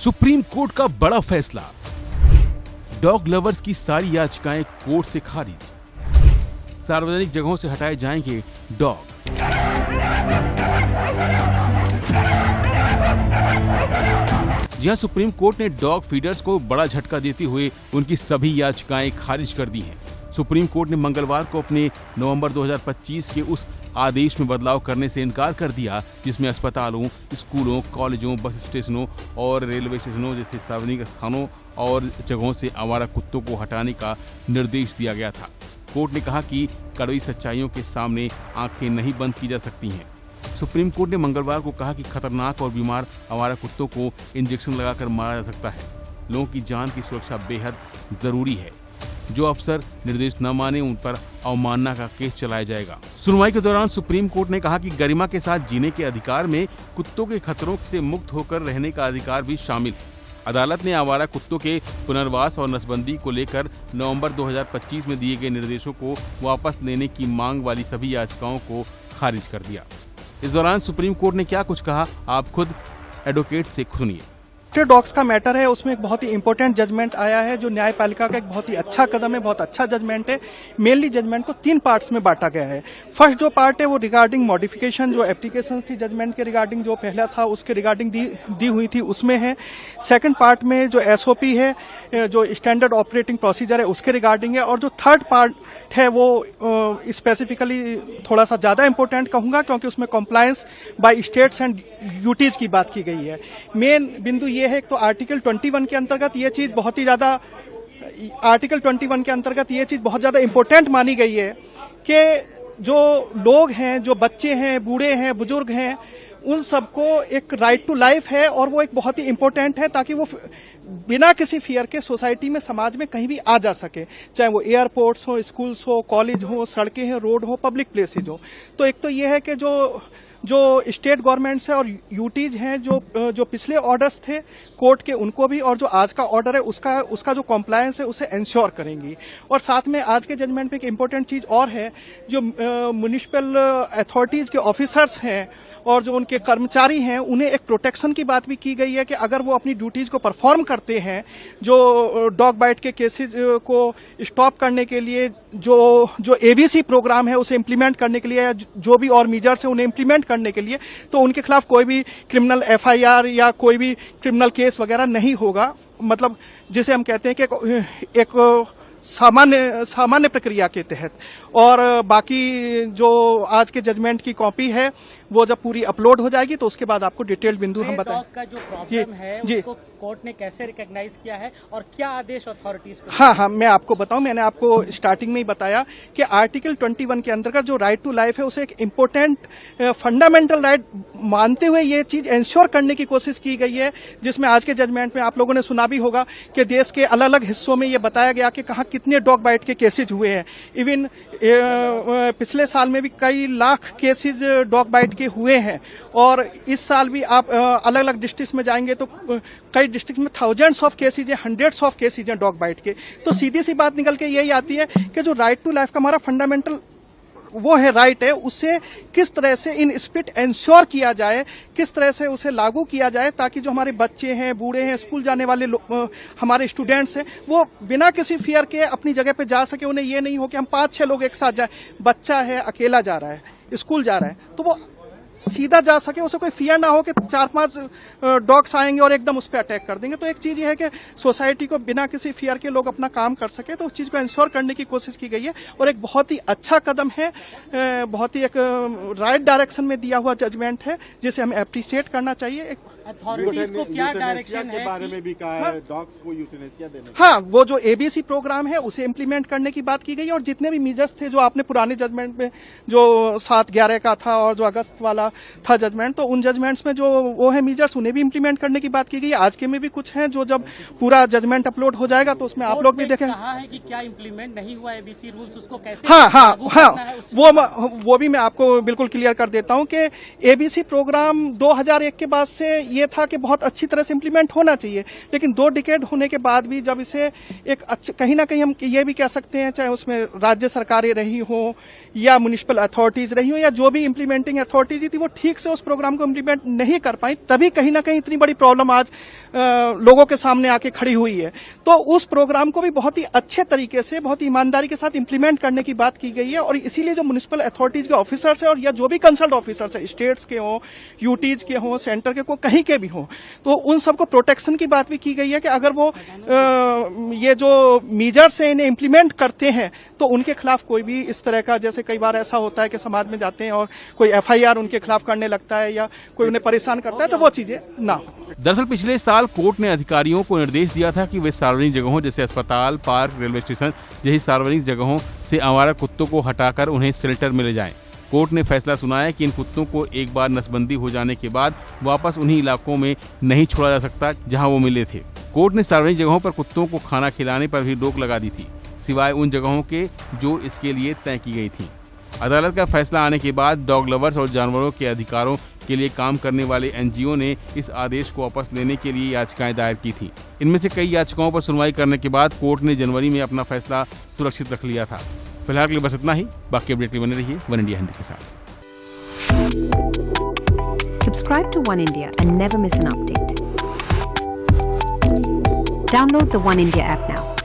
Supreme court का बड़ा फैसला, डॉग लवर्स की सारी याचिकाएं कोर्ट से खारिज। सार्वजनिक जगहों से हटाए जाएंगे डॉग। जी हां, सुप्रीम कोर्ट ने डॉग फीडर्स को बड़ा झटका देते हुए उनकी सभी याचिकाएं खारिज कर दी हैं। सुप्रीम कोर्ट ने मंगलवार को अपने नवंबर 2025 के उस आदेश में बदलाव करने से इनकार कर दिया जिसमें अस्पतालों, स्कूलों, कॉलेजों, बस स्टेशनों और रेलवे स्टेशनों जैसे सार्वजनिक स्थानों और जगहों से आवारा कुत्तों को हटाने का निर्देश दिया गया था। कोर्ट ने कहा कि कड़वी सच्चाइयों के सामने आंखें नहीं बंद की जा सकती हैं। सुप्रीम कोर्ट ने मंगलवार को कहा कि खतरनाक और बीमार आवारा कुत्तों को इंजेक्शन लगाकर मारा जा सकता है। लोगों की जान की सुरक्षा बेहद जरूरी है। जो अफसर निर्देश न माने उन पर अवमानना का केस चलाया जाएगा। सुनवाई के दौरान सुप्रीम कोर्ट ने कहा कि गरिमा के साथ जीने के अधिकार में कुत्तों के खतरों से मुक्त होकर रहने का अधिकार भी शामिल है। अदालत ने आवारा कुत्तों के पुनर्वास और नसबंदी को लेकर नवंबर 2025 में दिए गए निर्देशों को वापस लेने की मांग वाली सभी याचिकाओं को खारिज कर दिया। इस दौरान सुप्रीम कोर्ट ने क्या कुछ कहा, आप खुद एडवोकेट से सुनिए। डॉग्स का मैटर है, उसमें एक बहुत ही इंपॉर्टेंट जजमेंट आया है जो न्यायपालिका का एक बहुत ही अच्छा कदम है, बहुत अच्छा जजमेंट है। मेनली जजमेंट को 3 पार्ट्स में बांटा गया है। फर्स्ट जो पार्ट है वो रिगार्डिंग मॉडिफिकेशन, जो एप्लीकेशन थी जजमेंट के रिगार्डिंग, जो पहला था उसके रिगार्डिंग दी हुई थी उसमें है। सेकंड पार्ट में जो एसओपी है, जो स्टैंडर्ड ऑपरेटिंग प्रोसीजर है उसके रिगार्डिंग है। और जो थर्ड पार्ट है वो स्पेसिफिकली थोड़ा सा ज्यादा इंपॉर्टेंट कहूंगा क्योंकि उसमें compliance by states and duties की बात की गई है। मेन बिंदु ये है, एक तो आर्टिकल 21 के अंतर्गत ये चीज बहुत ही ज्यादा इंपॉर्टेंट मानी गई है कि जो लोग हैं, जो बच्चे हैं, बूढ़े हैं, बुजुर्ग हैं, उन सबको एक राइट टू लाइफ है और वो एक बहुत ही इंपॉर्टेंट है ताकि वो बिना किसी फियर के सोसाइटी में, समाज में कहीं भी आ जा सके, चाहे वो एयरपोर्ट्स हो, स्कूल्स हो, कॉलेज हो, सड़कें हैं, रोड हो, पब्लिक प्लेसेज हो। तो एक तो ये है कि जो स्टेट गवर्नमेंट्स है और यूटीज हैं, जो पिछले ऑर्डर्स थे कोर्ट के उनको भी, और जो आज का ऑर्डर है उसका जो कॉम्प्लायंस है उसे इंश्योर करेंगी। और साथ में आज के जजमेंट में एक इम्पोर्टेंट चीज और है, जो म्युनिसिपल अथॉरिटीज के ऑफिसर्स हैं और जो उनके कर्मचारी हैं उन्हें एक प्रोटेक्शन की बात भी की गई है कि अगर वो अपनी ड्यूटीज को परफॉर्म करते हैं, जो डॉग बाइट के केसेज को स्टॉप करने के लिए जो एबीसी प्रोग्राम है उसे इम्प्लीमेंट करने के लिए, या जो भी और मेजर्स है उन्हें इम्प्लीमेंट करने के लिए, तो उनके खिलाफ कोई भी क्रिमिनल एफआईआर या कोई भी क्रिमिनल केस वगैरह नहीं होगा। मतलब जिसे हम कहते हैं कि एक सामान्य प्रक्रिया के तहत। और बाकी जो आज के जजमेंट की कॉपी है वो जब पूरी अपलोड हो जाएगी तो उसके बाद आपको डिटेल्ड बिंदु हम बताएं। का जो प्रॉब्लम है उसको कोर्ट ने कैसे रिकॉग्नाइज किया है और क्या आदेश अथॉरिटीज को? हाँ, मैं आपको बताऊं, मैंने आपको स्टार्टिंग में ही बताया कि आर्टिकल 21 के अंतर्गत जो राइट टू लाइफ है उसे एक इम्पोर्टेंट फंडामेंटल राइट मानते हुए ये चीज इंश्योर करने की कोशिश की गई है, जिसमें आज के जजमेंट में आप लोगों ने सुना भी होगा कि देश के अलग अलग हिस्सों में ये बताया गया कि कहाँ कितने डॉग बाइट के केसेज हुए हैं। इवन पिछले साल में भी कई लाख केसेज डॉग बाइट के हुए हैं और इस साल भी आप अलग अलग डिस्ट्रिक्ट में जाएंगे तो कई डिस्ट्रिक्ट में थाउजेंड्स ऑफ केसेज हैं, हंड्रेड्स ऑफ केसेज हैं डॉग बाइट के। तो सीधी सी बात निकल के यही आती है कि जो राइट टू लाइफ का हमारा फंडामेंटल वो है, राइट है, उससे किस तरह से इन स्पिरिट इंश्योर किया जाए, किस तरह से उसे लागू किया जाए ताकि जो हमारे बच्चे हैं, बूढ़े हैं, स्कूल जाने वाले हमारे स्टूडेंट्स हैं, वो बिना किसी फियर के अपनी जगह पे जा सके। उन्हें ये नहीं हो कि हम 5-6 लोग एक साथ जाए, बच्चा है, अकेला जा रहा है, स्कूल जा रहा है, तो वो सीधा जा सके, उसे कोई फियर ना हो कि 4-5 डॉग्स आएंगे और एकदम उस पर अटैक कर देंगे। तो एक चीज ये है कि सोसाइटी को बिना किसी फियर के लोग अपना काम कर सके, तो उस चीज को इंश्योर करने की कोशिश की गई है और एक बहुत ही अच्छा कदम है, बहुत ही एक राइट डायरेक्शन में दिया हुआ जजमेंट है जिसे हमें अप्रिशिएट करना चाहिए। अथॉरिटीज को क्या डायरेक्शन के बारे में भी कहा है, डॉग्स को यूथनेसिया देने? हाँ, वो जो एबीसी प्रोग्राम है उसे इम्प्लीमेंट करने की बात की गई और जितने भी मेजर्स थे जो आपने पुराने जजमेंट में जो 7/11 का था और जो अगस्त वाला था जजमेंट, तो उन जजमेंट्स में जो वो है मेजर्स उन्हें भी इम्प्लीमेंट करने की बात की गई। आज के में भी कुछ हैं जो जब पूरा जजमेंट अपलोड हो जाएगा तो उसमें आप लोग भी देखें। कहा है कि क्या इम्प्लीमेंट नहीं हुआ एबीसी रूल्स, उसको कैसे वो भी मैं आपको बिल्कुल क्लियर कर देता हूं कि एबीसी प्रोग्राम 2001 के बाद से ये था कि बहुत अच्छी तरह से इम्प्लीमेंट होना चाहिए, लेकिन 2 डिकेड होने के बाद भी जब इसे एक कहीं ना कहीं हम ये भी कह सकते हैं, चाहे उसमें राज्य सरकारें रही हो या म्युनिसिपल अथॉरिटीज रही हो या जो भी इम्प्लीमेंटिंग अथॉरिटीज थी, वो ठीक से उस प्रोग्राम को इम्प्लीमेंट नहीं कर पाई, तभी कहीं ना कहीं इतनी बड़ी प्रॉब्लम आज लोगों के सामने आके खड़ी हुई है। तो उस प्रोग्राम को भी बहुत ही अच्छे तरीके से, बहुत ही ईमानदारी के साथ इम्प्लीमेंट करने की बात की गई है, और इसीलिए जो म्युनिसिपल अथॉरिटीज के ऑफिसर्स है और या जो भी कंसल्ट ऑफिसर्स है, स्टेट्स के हों, यूटीज के हों, सेंटर के को कहीं के भी हों, तो उन सबको प्रोटेक्शन की बात भी की गई है कि अगर वो ये जो मीजर्स है इन्हें इम्प्लीमेंट करते हैं तो उनके खिलाफ कोई भी इस तरह का, जैसे कई बार ऐसा होता है कि समाज में जाते हैं और कोई FIR उनके खिलाफ करने लगता है या कोई उन्हें परेशान करता है, तो वो चीजें ना हो। दरअसल पिछले साल कोर्ट ने अधिकारियों को निर्देश दिया था कि वे सार्वजनिक जगहों जैसे अस्पताल, पार्क, रेलवे स्टेशन जैसी सार्वजनिक जगहों से आवारा कुत्तों को हटाकर उन्हें शेल्टर में ले जाएं। कोर्ट ने फैसला सुनाया कि इन कुत्तों को एक बार नसबंदी हो जाने के बाद वापस उन्हीं इलाकों में नहीं छोड़ा जा सकता जहां वो मिले थे। कोर्ट ने सार्वजनिक जगहों पर कुत्तों को खाना खिलाने पर भी रोक लगा दी थी, सिवाय उन जगहों के जो इसके लिए तय की गई थी। अदालत का फैसला आने के बाद डॉग लवर्स और जानवरों के अधिकारों के लिए काम करने वाले NGO ने इस आदेश को वापस लेने के लिए याचिकाएं दायर की थी। इनमें से कई याचिकाओं पर सुनवाई करने के बाद कोर्ट ने जनवरी में अपना फैसला सुरक्षित रख लिया था। फिलहाल के लिए बस इतना ही। बाकी अपडेट के लिए बने रहिए वन इंडिया हिंदी के साथ। Subscribe to One India and never miss an update. Download the One India app now.